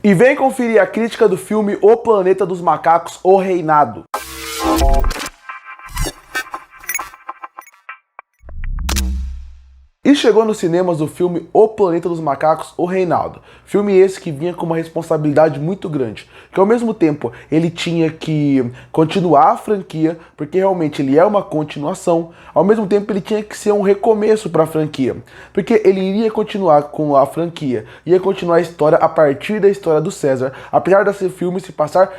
E vem conferir a crítica do filme O Planeta dos Macacos, O Reinado. E chegou nos cinemas o filme O Planeta dos Macacos, O Reinado. Filme esse que vinha com uma responsabilidade muito grande, que ao mesmo tempo ele tinha que continuar a franquia, porque realmente ele é uma continuação, ao mesmo tempo ele tinha que ser um recomeço para a franquia, porque ele iria continuar com a franquia, ia continuar a história a partir da história do César, apesar desse filme se passar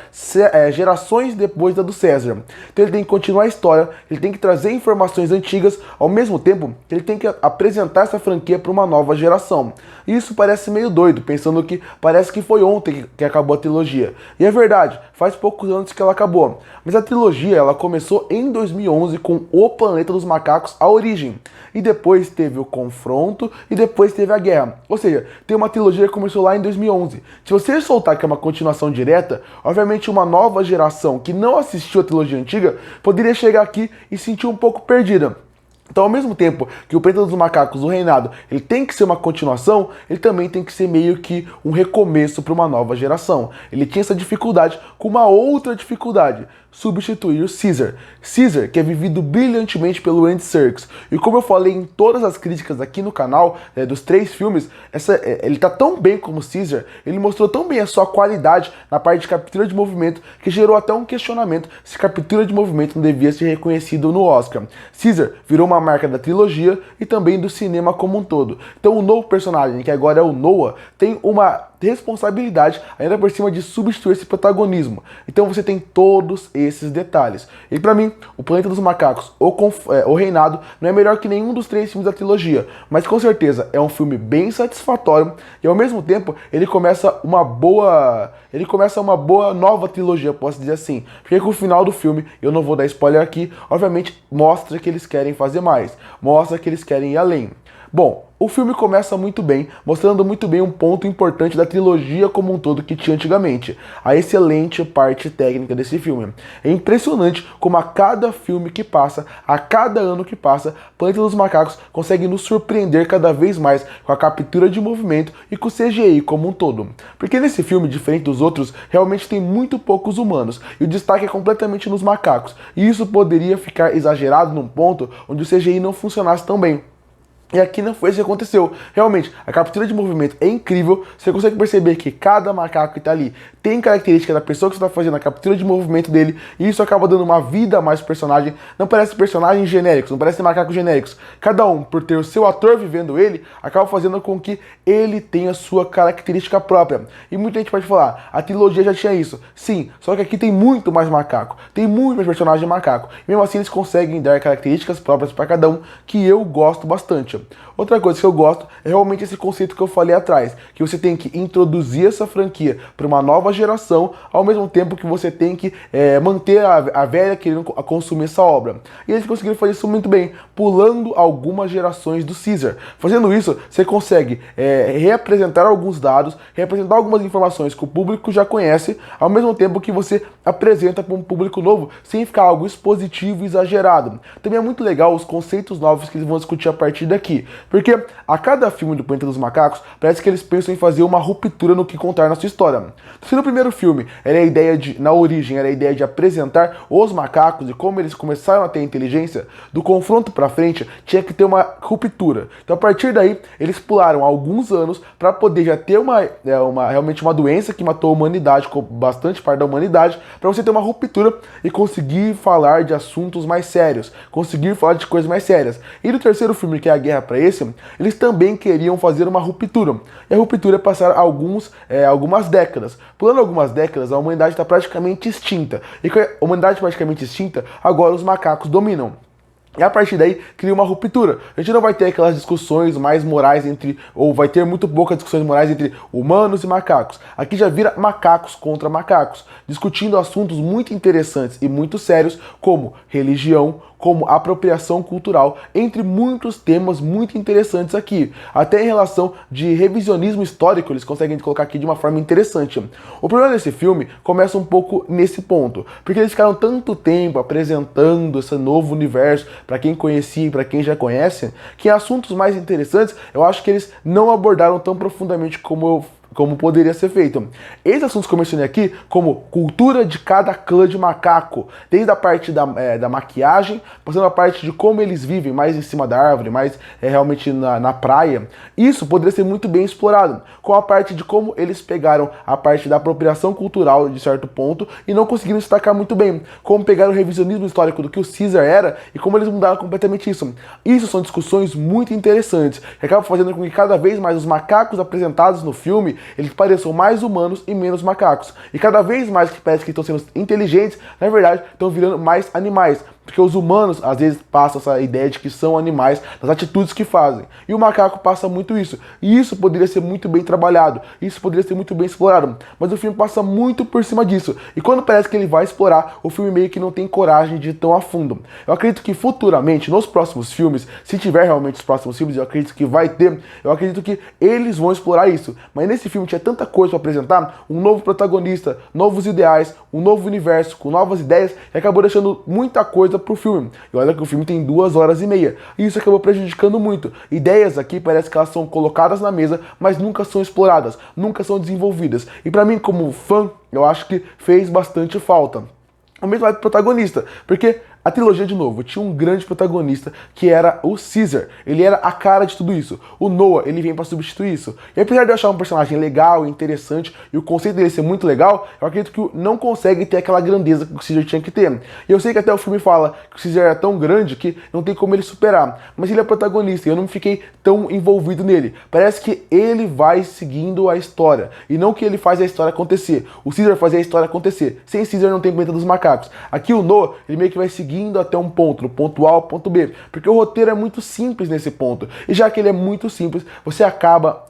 gerações depois da do César. Então ele tem que continuar a história, ele tem que trazer informações antigas, ao mesmo tempo que ele tem que apresentar essa franquia para uma nova geração. Isso parece meio doido, pensando que parece que foi ontem que acabou a trilogia. E é verdade, faz poucos anos que ela acabou. Mas a trilogia ela começou em 2011 com O Planeta dos Macacos, A Origem. E depois teve o Confronto e depois teve a Guerra. Ou seja, tem uma trilogia que começou lá em 2011. Se você soltar que é uma continuação direta, obviamente uma nova geração que não assistiu a trilogia antiga poderia chegar aqui e se sentir um pouco perdida. Então, ao mesmo tempo que o Planeta dos Macacos, O Reinado, ele tem que ser uma continuação, ele também tem que ser meio que um recomeço para uma nova geração. Ele tinha essa dificuldade com uma outra dificuldade: substituir o Caesar. Caesar, que é vivido brilhantemente pelo Andy Serkis. E como eu falei em todas as críticas aqui no canal, dos 3 filmes, ele tá tão bem como Caesar, ele mostrou tão bem a sua qualidade na parte de captura de movimento, que gerou até um questionamento se captura de movimento não devia ser reconhecido no Oscar. Caesar virou uma marca da trilogia e também do cinema como um todo. Então o novo personagem, que agora é o Noah, tem uma responsabilidade ainda por cima de substituir esse protagonismo. Então você tem todos esses detalhes. E pra mim, O Planeta dos Macacos, O Reinado, não é melhor que nenhum dos 3 filmes da trilogia, mas com certeza é um filme bem satisfatório e ao mesmo tempo ele começa uma boa nova trilogia, posso dizer assim. Porque com o final do filme, eu não vou dar spoiler aqui, obviamente mostra que eles querem fazer mais, mostra que eles querem ir além. Bom, o filme começa muito bem, mostrando muito bem um ponto importante da trilogia como um todo que tinha antigamente, a excelente parte técnica desse filme. É impressionante como a cada filme que passa, a cada ano que passa, Planeta dos Macacos consegue nos surpreender cada vez mais com a captura de movimento e com o CGI como um todo. Porque nesse filme, diferente dos outros, realmente tem muito poucos humanos, e o destaque é completamente nos macacos, e isso poderia ficar exagerado num ponto onde o CGI não funcionasse tão bem. E aqui não foi isso que aconteceu. Realmente, a captura de movimento é incrível. Você consegue perceber que cada macaco que está ali tem característica da pessoa que você está fazendo a captura de movimento dele. E isso acaba dando uma vida a mais pro personagem. Não parece personagens genéricos, não parece macacos genéricos. Cada um, por ter o seu ator vivendo ele, acaba fazendo com que ele tenha a sua característica própria. E muita gente pode falar, a trilogia já tinha isso. Sim, só que aqui tem muito mais macaco. Tem muito mais personagem macaco. E mesmo assim eles conseguem dar características próprias para cada um, que eu gosto bastante. Outra coisa que eu gosto é realmente esse conceito que eu falei atrás, que você tem que introduzir essa franquia para uma nova geração, ao mesmo tempo que você tem que manter a velha querendo consumir essa obra. E eles conseguiram fazer isso muito bem, pulando algumas gerações do Caesar. Fazendo isso, você consegue reapresentar alguns dados, reapresentar algumas informações que o público já conhece, ao mesmo tempo que você apresenta para um público novo, sem ficar algo expositivo e exagerado. Também é muito legal os conceitos novos que eles vão discutir a partir daqui. Porque a cada filme do Planeta dos Macacos, parece que eles pensam em fazer uma ruptura no que contar na sua história. Se no primeiro filme, na origem, era a ideia de apresentar os macacos e como eles começaram a ter inteligência, do confronto pra frente, tinha que ter uma ruptura. Então a partir daí, eles pularam alguns anos para poder já ter realmente uma doença que matou a humanidade, com bastante parte da humanidade, para você ter uma ruptura e conseguir falar de assuntos mais sérios, conseguir falar de coisas mais sérias. E no terceiro filme, que é a Guerra para esse, eles também queriam fazer uma ruptura. E a ruptura é passar algumas décadas. Pulando algumas décadas, a humanidade está praticamente extinta. E com a humanidade praticamente extinta, agora os macacos dominam. E a partir daí cria uma ruptura. A gente não vai ter aquelas discussões mais morais ou vai ter muito poucas discussões morais entre humanos e macacos. Aqui já vira macacos contra macacos, discutindo assuntos muito interessantes e muito sérios, como religião, como apropriação cultural, entre muitos temas muito interessantes aqui. Até em relação de revisionismo histórico, eles conseguem colocar aqui de uma forma interessante. O problema desse filme começa um pouco nesse ponto, porque eles ficaram tanto tempo apresentando esse novo universo para quem conhecia e para quem já conhece, que em assuntos mais interessantes, eu acho que eles não abordaram tão profundamente como como poderia ser feito. Esses assuntos que eu mencionei aqui, como cultura de cada clã de macaco, desde a parte da maquiagem, passando a parte de como eles vivem, mais em cima da árvore, mais realmente na praia, isso poderia ser muito bem explorado, com a parte de como eles pegaram a parte da apropriação cultural de certo ponto e não conseguiram destacar muito bem, como pegaram o revisionismo histórico do que o Caesar era e como eles mudaram completamente isso. Isso são discussões muito interessantes, que acabam fazendo com que cada vez mais os macacos apresentados no filme, eles pareçam mais humanos e menos macacos. E cada vez mais que parece que estão sendo inteligentes, na verdade, estão virando mais animais. Porque os humanos, às vezes, passam essa ideia de que são animais nas atitudes que fazem. E o macaco passa muito isso. E isso poderia ser muito bem trabalhado. Isso poderia ser muito bem explorado. Mas o filme passa muito por cima disso. E quando parece que ele vai explorar, o filme meio que não tem coragem de ir tão a fundo. Eu acredito que futuramente, nos próximos filmes, se tiver realmente os próximos filmes, eu acredito que vai ter, eu acredito que eles vão explorar isso. Mas nesse filme tinha tanta coisa para apresentar, um novo protagonista, novos ideais, um novo universo, com novas ideias, e acabou deixando muita coisa pro filme. E olha que o filme tem 2 horas e meia. E isso acabou prejudicando muito. Ideias aqui parece que elas são colocadas na mesa, mas nunca são exploradas, nunca são desenvolvidas. E pra mim, como fã, eu acho que fez bastante falta. O mesmo é do protagonista, porque a trilogia, de novo, tinha um grande protagonista que era o Caesar. Ele era a cara de tudo isso. O Noah, ele vem pra substituir isso. E apesar de eu achar um personagem legal e interessante, e o conceito dele ser muito legal, eu acredito que não consegue ter aquela grandeza que o Caesar tinha que ter. E eu sei que até o filme fala que o Caesar é tão grande que não tem como ele superar. Mas ele é protagonista e eu não fiquei tão envolvido nele. Parece que ele vai seguindo a história, e não que ele faz a história acontecer. O Caesar fazia a história acontecer. Sem Caesar não tem Planeta dos Macacos. Aqui o Noah, ele meio que vai seguindo até um ponto, no ponto A ao ponto B, porque o roteiro é muito simples nesse ponto, e já que ele é muito simples, você acaba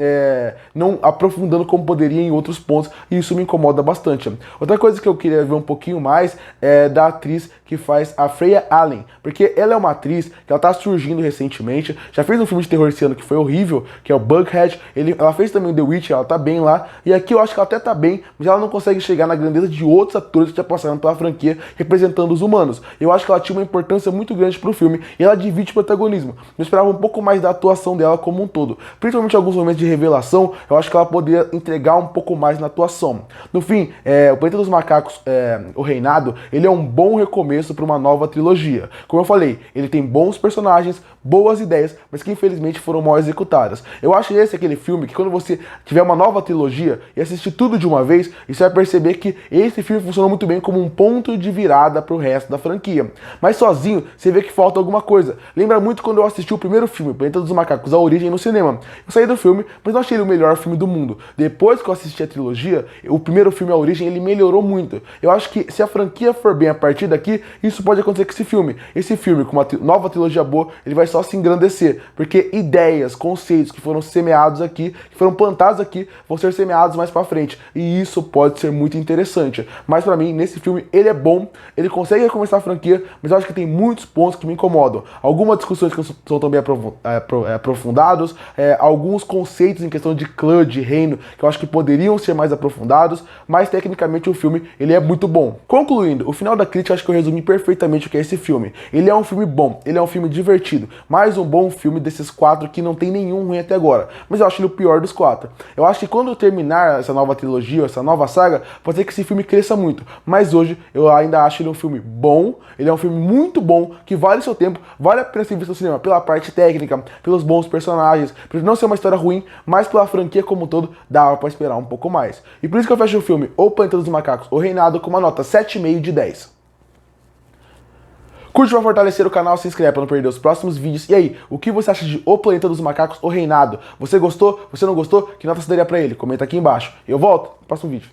não aprofundando como poderia em outros pontos, e isso me incomoda bastante. Outra coisa que eu queria ver um pouquinho mais é da atriz que faz a Freya Allen, porque ela é uma atriz que ela tá surgindo recentemente, já fez um filme de terror esse ano que foi horrível, que é o Bughead, ela fez também The Witch, ela tá bem lá, e aqui eu acho que ela até tá bem, mas ela não consegue chegar na grandeza de outros atores que já passaram pela franquia representando os humanos. Eu acho que ela tinha uma importância muito grande pro filme e ela divide o protagonismo. Eu esperava um pouco mais da atuação dela como um todo. Principalmente em alguns momentos de revelação, eu acho que ela poderia entregar um pouco mais na atuação. No fim, o Planeta dos Macacos, o Reinado, ele é um bom recomeço para uma nova trilogia. Como eu falei, ele tem bons personagens, boas ideias, mas que infelizmente foram mal executadas. Eu acho esse aquele filme que quando você tiver uma nova trilogia e assistir tudo de uma vez, você vai perceber que esse filme funcionou muito bem como um ponto de virada pro resto da franquia. Mas sozinho, você vê que falta alguma coisa. Lembra muito quando eu assisti o primeiro filme, Planeta dos Macacos, A Origem, no cinema. Eu saí do filme, mas não achei ele o melhor filme do mundo. Depois que eu assisti a trilogia, o primeiro filme, A Origem, ele melhorou muito. Eu acho que se a franquia for bem a partir daqui, isso pode acontecer com esse filme. Esse filme, com uma nova trilogia boa, ele vai só se engrandecer. Porque ideias, conceitos que foram semeados aqui, que foram plantados aqui, vão ser semeados mais pra frente. E isso pode ser muito interessante. Mas pra mim, nesse filme, ele é bom, ele consegue recomeçar a franquia, mas eu acho que tem muitos pontos que me incomodam. Algumas discussões que não são tão bem aprofundados, alguns conceitos em questão de clã, de reino, que eu acho que poderiam ser mais aprofundados, mas tecnicamente o filme, ele é muito bom. Concluindo, o final da crítica, acho que eu resumi perfeitamente o que é esse filme. Ele é um filme bom, ele é um filme divertido, mais um bom filme desses 4 que não tem nenhum ruim até agora, mas eu acho ele o pior dos 4. Eu acho que quando eu terminar essa nova trilogia, essa nova saga, pode ser que esse filme cresça muito, mas hoje eu ainda acho ele um filme bom, ele é um filme muito bom, que vale seu tempo, vale a pena ser visto no cinema, pela parte técnica, pelos bons personagens, por não ser uma história ruim, mas pela franquia como um todo, dava pra esperar um pouco mais. E por isso que eu fecho o filme O Planeta dos Macacos, O Reinado, com uma nota 7,5 de 10. Curte pra fortalecer o canal, se inscreve pra não perder os próximos vídeos. E aí, o que você acha de O Planeta dos Macacos, O Reinado? Você gostou? Você não gostou? Que nota você daria pra ele? Comenta aqui embaixo. Eu volto no próximo vídeo.